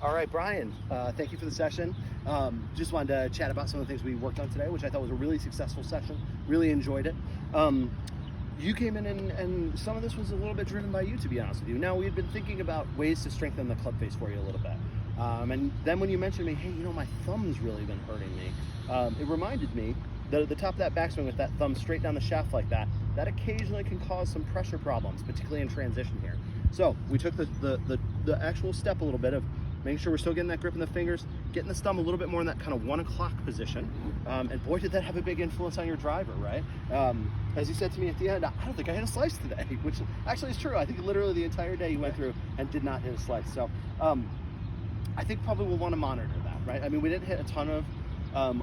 All right, Brian, thank you for the session. Just wanted to chat about some of the things we worked on today, which I thought was a really successful session. Really enjoyed it. You came in and some of this was a little bit driven by you, to be honest with you. Now, we had been thinking about ways to strengthen the club face for you a little bit. And then when you mentioned to me, hey, my thumb's really been hurting me, it reminded me that the top of that backswing with that thumb straight down the shaft like that occasionally can cause some pressure problems, particularly in transition here. So we took the actual step a little bit of making sure we're still getting that grip in the fingers, getting the thumb a little bit more in that kind of 1 o'clock position. And boy, did that have a big influence on your driver, right? As you said to me at the end, I don't think I hit a slice today, which actually is true. I think literally the entire day you went through and did not hit a slice. So I think probably we'll want to monitor that, right? I mean, we didn't hit a ton of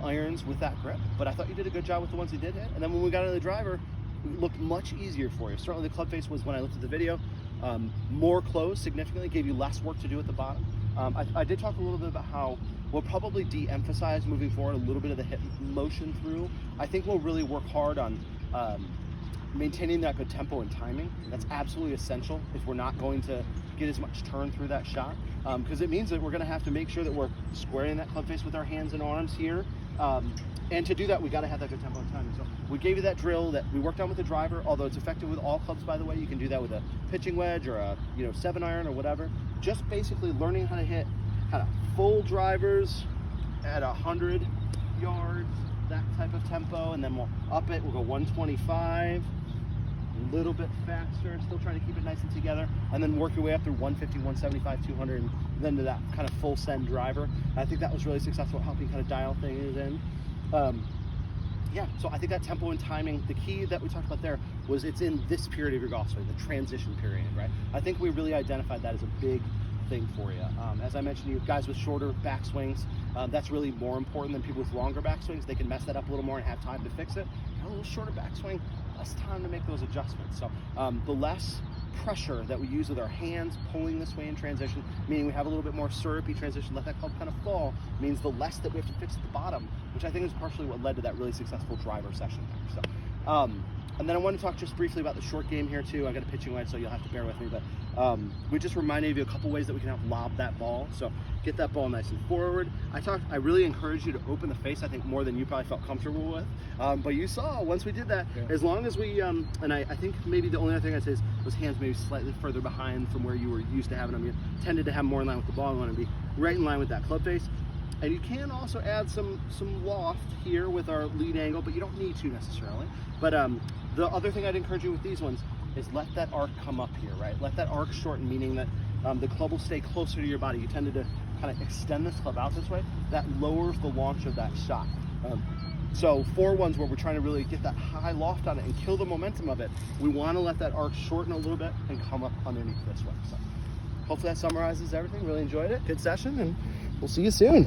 irons with that grip, but I thought you did a good job with the ones you did hit. And then when we got into the driver, it looked much easier for you. Certainly the club face was, when I looked at the video, more closed significantly, gave you less work to do at the bottom. I did talk a little bit about how we'll probably de-emphasize moving forward a little bit of the hip motion through. I think we'll really work hard on maintaining that good tempo and timing. That's absolutely essential if we're not going to get as much turn through that shot, because it means that we're going to have to make sure that we're squaring that club face with our hands and arms here. And to do that, we got to have that good tempo and timing. So we gave you that drill that we worked on with the driver, although it's effective with all clubs, by the way. You can do that with a pitching wedge or a 7-iron or whatever. Just basically learning how to hit kind of full drivers at 100 yards, that type of tempo, and then we'll up it. We'll go 125, a little bit faster, still trying to keep it nice and together, and then work your way up through 150, 175, 200, and then to that kind of full send driver. I think that was really successful at helping kind of dial things in. Yeah, so I think that tempo and timing, the key that we talked about there was it's in this period of your golf swing, the transition period, right? I think we really identified that as a big thing for you. As I mentioned, you guys with shorter backswings, that's really more important than people with longer backswings. They can mess that up a little more and have time to fix it. A little shorter backswing, less time to make those adjustments. So the less pressure that we use with our hands pulling this way in transition, meaning we have a little bit more syrupy transition, let that club kind of fall, means the less that we have to fix at the bottom, which I think is partially what led to that really successful driver session there. So, and then I want to talk just briefly about the short game here too. I got a pitching wedge, so you'll have to bear with me, but we just reminded you a couple ways that we can help lob that ball. So get that ball nice and forward. I really encourage you to open the face, I think more than you probably felt comfortable with. But you saw once we did that, as long as we, and I think maybe the only other thing I'd say was hands maybe slightly further behind from where you were used to having them. You tended to have more in line with the ball. You want to be right in line with that club face. And you can also add some loft here with our lead angle, but you don't need to necessarily. But the other thing I'd encourage you with these ones is let that arc come up here, right? Let that arc shorten, meaning that the club will stay closer to your body. You tended to kind of extend this club out this way. That lowers the launch of that shot. So for ones where we're trying to really get that high loft on it and kill the momentum of it, we want to let that arc shorten a little bit and come up underneath this way. So hopefully that summarizes everything. Really enjoyed it. Good session, and we'll see you soon.